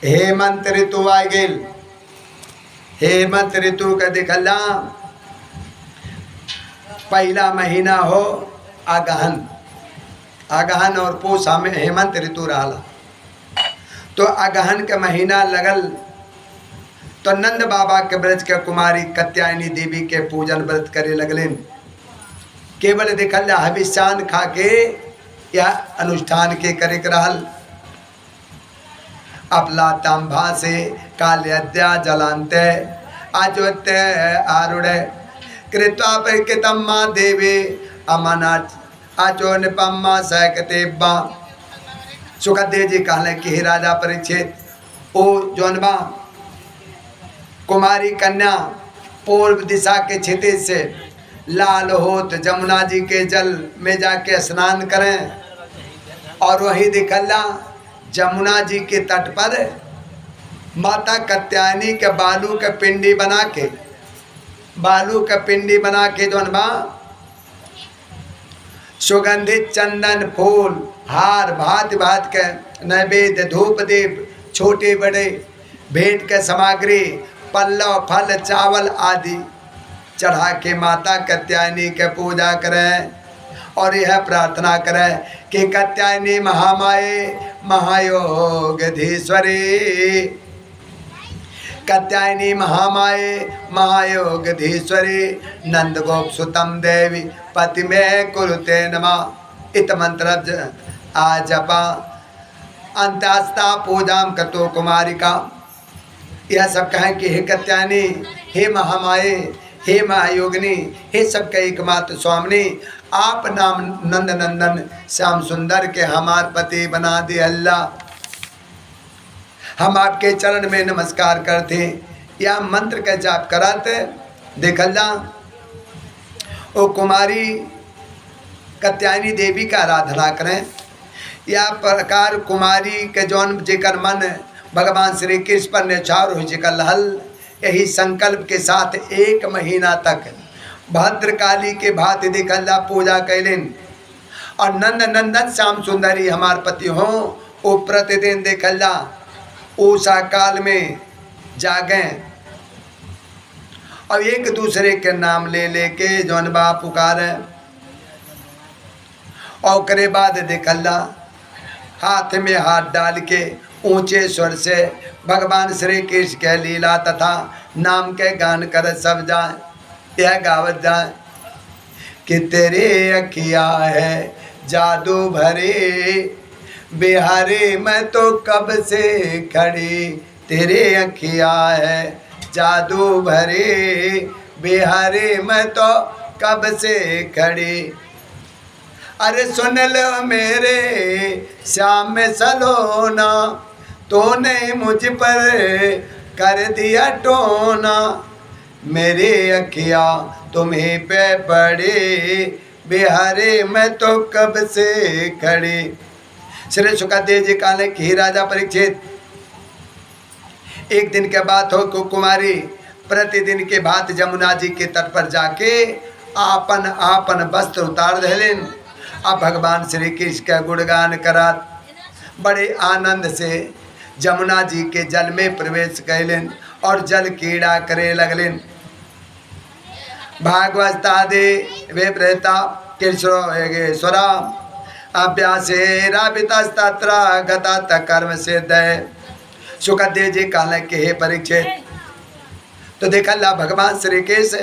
हेमंत ऋतु आ गेल। हेमंत ऋतु के दिखला पहला महीना हो अगहन। अगहन और पूसा में हेमंत ऋतु रहला। तो अगहन के महीना लगल तो नंद बाबा के ब्रज के कुमारी कात्यायनी देवी के पूजन व्रत करे लगलिन। केवल देखल हविष्यान खा के या अनुष्ठान के करे रहल। अपला तांभा से काल्यद्या जलांते आजोत्य आरूढ़ कृत्वा परिकृतम्मा देवी अमना आचो निपम्मा सहकतेब्बा। सुखदेव जी कहले कि हे राजा परीक्षित, ओ जौनबा कुमारी कन्या पूर्व दिशा के क्षितिज से लाल होत जमुना जी के जल में जाके स्नान करें और वही दिखला जमुना जी के तट पर माता कात्यायनी के बालू के पिंडी बना के जौनबा सुगंधित चंदन फूल हार भात भात के नैवेद्य धूप दीप छोटे बड़े भेंट के सामग्री पल्लव फल चावल आदि चढ़ा के माता कात्यायनी के पूजा करें और यह प्रार्थना करें कि कात्यायनी महामाये महायोगधीश्वरी, कात्यायनी महामाये महायोगधीश्वरी नंद गोप सुतम देवी पति में कुरुते नमः। इत मंत्र आजपा अंतास्ता पूजाम कतो कुमारिका। यह सब कहें कि हे कात्यायनी, हे महामाये, हे महायोगिनी, हे सबके एकमात्र स्वामिनी, आप नाम नंद नंदन श्याम सुंदर के हमार पति बना दे अल्लाह। हम आपके चरण में नमस्कार करते, या मंत्र का जाप कराते देखल्ला। ओ कुमारी कात्यायनी देवी का आराधना करें। या प्रकार कुमारी के जौन जेकर मन भगवान श्री कृष्ण पर न्यौछावर हो चुकल हल, यही संकल्प के साथ 1 महीना तक भद्रकाली के भांति दिखल्ला पूजा कैलिन। और नंद नंदन श्याम सुंदरी हमार पति हो, वो प्रतिदिन देखल्ला उषा काल में जागें और एक दूसरे के नाम ले लेके जौन बा पुकारें। और करे बाद देखल्ला हाथ में हाथ डाल के ऊंचे स्वर से भगवान श्री कृष्ण के लीला तथा नाम के गान कर सब जाए। यह गावत जाए कि तेरे अखिया है जादू भरे बिहारी मैं तो कब से खड़ी। तेरे अखिया है जादू भरे बिहारी मैं तो कब से खड़ी। अरे सुन लो मेरे श्याम सलोना, तूने मुझ पर कर दिया टोना। मेरे अखिया तुम्हें पे पड़े बिहारे मैं तो कब से खड़ी। श्री सुखदेव जी कहले कि राजा परीक्षित, एक दिन के बात हो को कुमारी प्रतिदिन के भांति जमुना जी के तट पर जाके आपन आपन वस्त्र उतार देलिन। अब भगवान श्री कृष्ण का गुणगान करात बड़े आनंद से जमुना जी के जल में प्रवेश कैलिन और जल कीड़ा करे लगलिन। भागवतादि विप्रता कृष्णेश्वरा अभ्यासे राबितस्तत्र गता कर्म सिद्ध। सुखदेव जी कहले कि हे परीक्षित, तो देखला भगवान श्री कृष्ण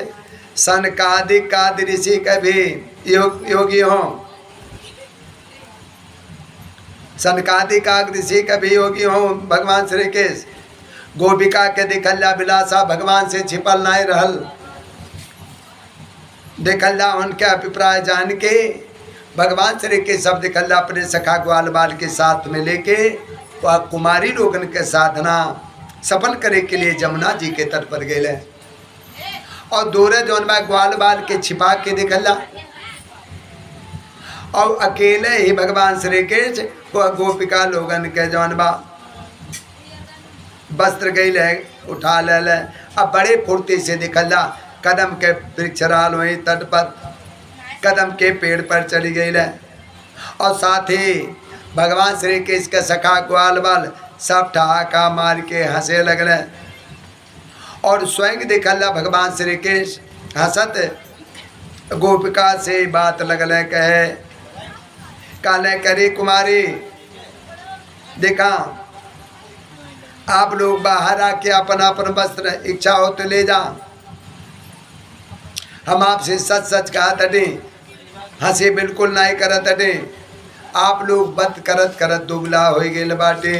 सनकादिक आदि ऋषि के भी योगी हों, सनकादिक ऋषि के भी योगी हों भगवान श्री कृष्ण। गोपिका के देखला विलासा भगवान से छिपल नहीं रहल। देखला उनके अभिप्राय जान के भगवान श्री के शब्द देखला अपने सखा ग्वाल बाल के साथ में लेके वह कुमारी लोगन के साधना सफल करे के लिए जमुना जी के तट पर गए और दूरे जौन बा ग्वाल बाल के छिपा के देखला और अकेले ही भगवान श्री कृष्ण को गोपिका लोगन के जौन बा वस्त्र गई उठा ले। अब बड़े फुर्ती से दिखला कदम के वृक्षराल वही तट पर कदम के पेड़ पर चली गई और साथ ही भगवान श्री कृष्ण के सखा ग्वाल बाल सब ठहाका मार के हंसे लगले। और स्वयं देखल भगवान श्री कृष्ण हंसत गोपिका से बात लगले कहे, काले करे कुमारी देखा आप लोग बाहर आके अपना अपन वस्त्र इच्छा हो तो ले जा। हम आपसे सच सच कहा तटे, हंसी बिल्कुल नहीं करत तटे। आप लोग बत करत करत दुबला हो गए बाटे।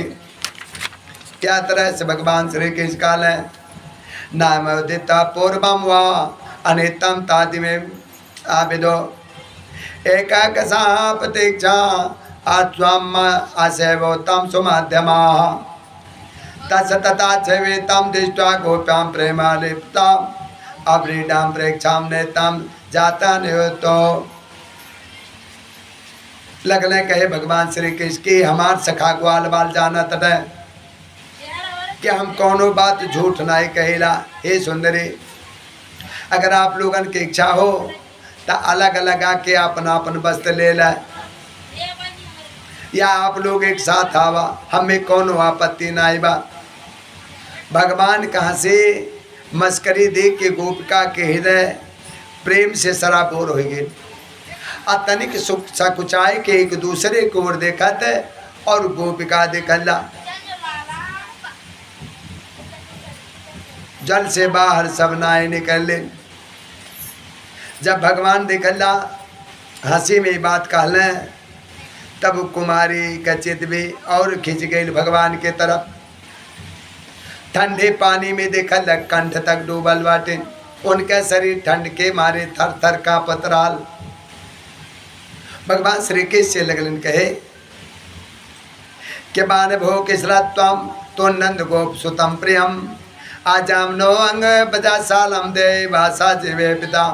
क्या तरह से भगवान श्री कृष्ण काल है नाम उदिता पूर्वम व अनितम तादि में आविदो एकाक प्रतीक्षा आत्म असैवोतम सुमाध्यमा तस् तथा छवेतम दृष्टा गोप्यां प्रेमालिप्ताम अव्रीडां प्रेक्षां नेतम जाता नियुतो। लगने कहे भगवान श्री कृष्ण की हमार सखा ग्वाल बाल जाना तटे कि हम कोनो बात झूठ नहीं कहेला। हे सुंदरी, अगर आप लोगन की इच्छा हो तो अलग अलग आके अपना अपन वस्त्र ले ला, या आप लोग एक साथ आवा, हमें कोनो आपत्ति नहीं बा। भगवान कहाँ से मस्करी देख के गोपिका के हृदय प्रेम से सराबोर हो गए। अतनिक सुख सकुचाए के एक दूसरे को ओर देखत और गोपिका देखला जल से बाहर सब नाए निकले। जब भगवान देखला हंसी में बात कहले तब कुमारी का चित भी और खिंच गई भगवान के तरफ। ठंडे पानी में देखल कंठ तक डूबल बाटे, उनके शरीर ठंड के मारे थर थर कांपत रहल। भगवान श्री कृष्ण से लगलन कहे के बान भो किसरा तम तो नंद गोप सुतम प्रियम आजाम नो अंग बजा सालम दे भाषा जीवे पिता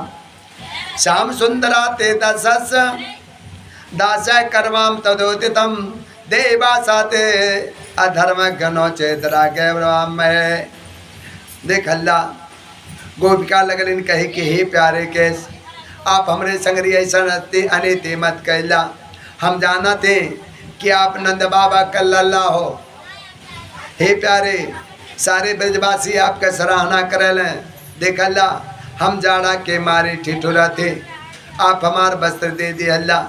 श्याम सुंदरा ते दसस दास कर्माम तदोदितम देवासाते अधर्म गनो चेतरा के में देख अल्लाह गोपिका लगलिन कहे कि हे प्यारे केस आप हमरे संगरी ऐसा अनिति मत कहला। हम जाना थे कि आप नंद बाबा का लल्ला हो। हे प्यारे सारे ब्रजवासी आपका सराहना करे लें। देख अल्लाह हम जाड़ा के मारे ठिठुरा थे, आप हमार वस्त्र दे दिए अल्लाह।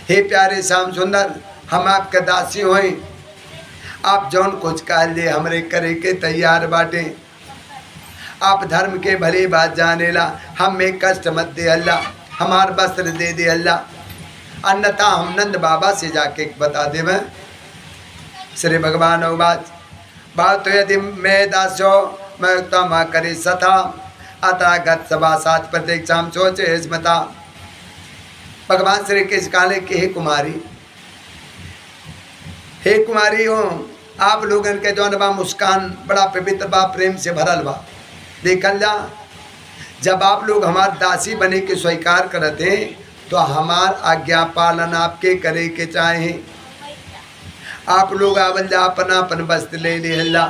हे प्यारे श्याम सुंदर हम आपके दासी हों, आप जौन कुछ कह लिए हमरे करे के तैयार बाटे। आप धर्म के भली बात जाने ला, हम में कष्ट मत दे अल्लाह, हमार वस्त्र दे दे अल्लाह, अन्यथा हम नंद बाबा से जाके बता दे। मैं श्री भगवान बात तो यदि मैं दासो मैं उत्तम करी सथा अतागत सभा सात प्रतीक्षा सोचे स्मता। भगवान श्री कृष्ण काले के हे कुमारी हो, आप लोगन के जौन बा मुस्कान बड़ा पवित्र बा, प्रेम से भरल बा। देखल जा जब आप लोग हमार दासी बने के स्वीकार करते तो हमार आज्ञा पालन आपके करे के चाहे। आप लोग आवल जा अपना अपन वस्त्र ले लिहला।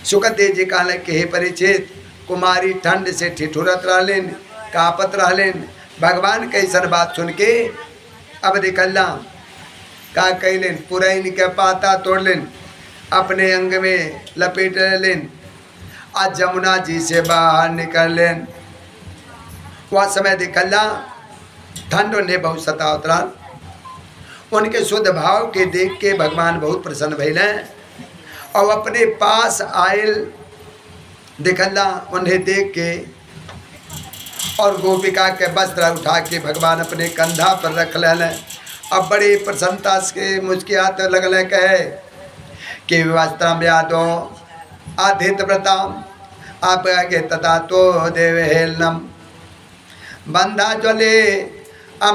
सुखदेव जी कहले के हे परिचित कुमारी ठंड से ठिठुरत रहलेन, कापत रहलेन। भगवान कैसन बात सुन के अब देखला का कैलेन, पुरैन के पाता तोड़ लेन, अपने अंग में लपेट लेन, आज जमुना जी से बाहर निकल लेन। वह समय देखला ठंड ने बहुत सतावत रहा। उनके शुद्ध भाव के देख के भगवान बहुत प्रसन्न भइले और अपने पास आयल देखला उन्हें देख के और गोपिका के वस्त्र उठा के भगवान अपने कंधा पर रख ले। अब बड़ी प्रसन्नता से मुस्कियात लगल कहे कि वस्त्रम यादो आधित व्रताम आप आगे तथा तो देव हेलनम बंधा ज्वले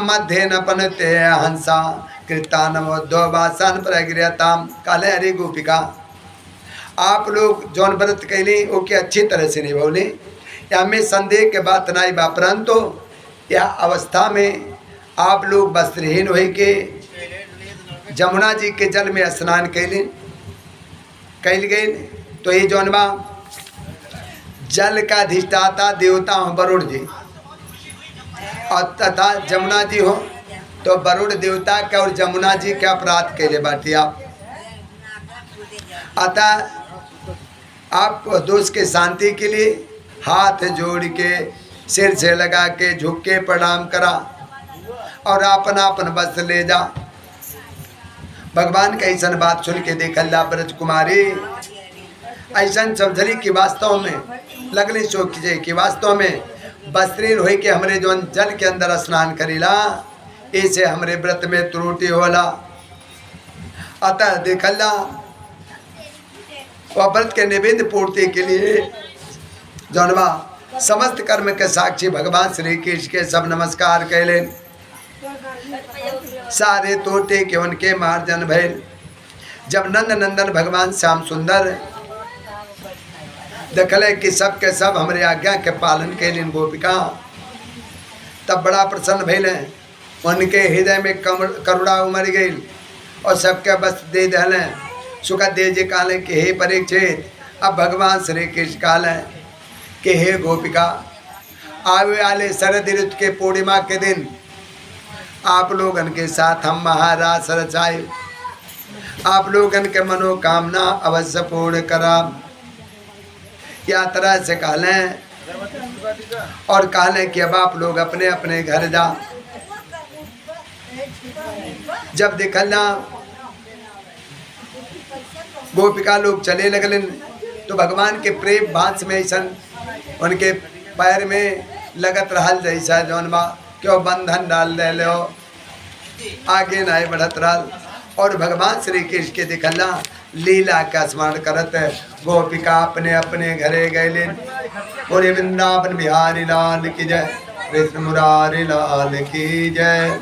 मध्य न पनते हंसा कृतानमो दो बासन प्रगृहताम। काले हरे गोपिका आप लोग जौन व्रत कैली वो के अच्छी तरह से निभौली, या में संदेह के बात नहीं बा, परंतु यह अवस्था में आप लोग वस्त्रहीन हो के जमुना जी के जल में स्नान कैल गई। तो ये जौन बा जल का अधिष्ठाता देवता हो वरुण जी और तथा जमुना जी हो तो वरुण देवता का और जमुना जी क्या अपराध के लिए बाटी आप। अतः आप दोष के शांति के लिए हाथ जोड़ के सिर से लगा के झुक के प्रणाम करा और अपना अपन बस ले जा। भगवान का ऐसा बात सुन के देखला ब्रज कुमारी ऐसा समझली कि वास्तव में लगली सोच कि वास्तव में वस्त्रीन हो के हमरे जो जल के अंदर स्नान करीला ऐसे हमरे व्रत में त्रुटि होला। अतः देखला वह व्रत के निवेद्य पूर्ति के लिए जनवा समस्त कर्म के साक्षी भगवान श्री कृष्ण के सब नमस्कार कैले। सारे तोटे के उनके मार्जन भैल। जब नंद नंदन भगवान श्याम सुंदर देखले कि सब के सब हमारे आज्ञा के पालन के लिए गोपिका तब बड़ा प्रसन्न भैल। उनके हृदय में करुणा उमड़ गई और सबके बस दे दल। सुखदेव जी कहले कि हे परीक्षित अब भगवान श्री कृष्ण कहले कि हे गोपिका आवे वाले शरद ऋतु के पूर्णिमा के दिन आप लोगन के साथ हम महाराज रचाए आप लोगन के मनोकामना अवश्य पूर्ण करा। यात्रा से कहले और कहले कि अब आप लोग अपने अपने घर जा। जब देखलना गोपिका लोग चले लगल तो भगवान के प्रेम भांस में ऐसा उनके पैर में लगत रहल जैसा जौन बा क्यों बंधन डाल दे लो आगे नहीं बढ़त रहल। और भगवान श्री कृष्ण के दिखला लीला का स्मरण करत गोपिका अपने अपने घरे गए। बोले वृंदावन बिहारी लाल की जय कृष्ण मुरारी लाल की जय।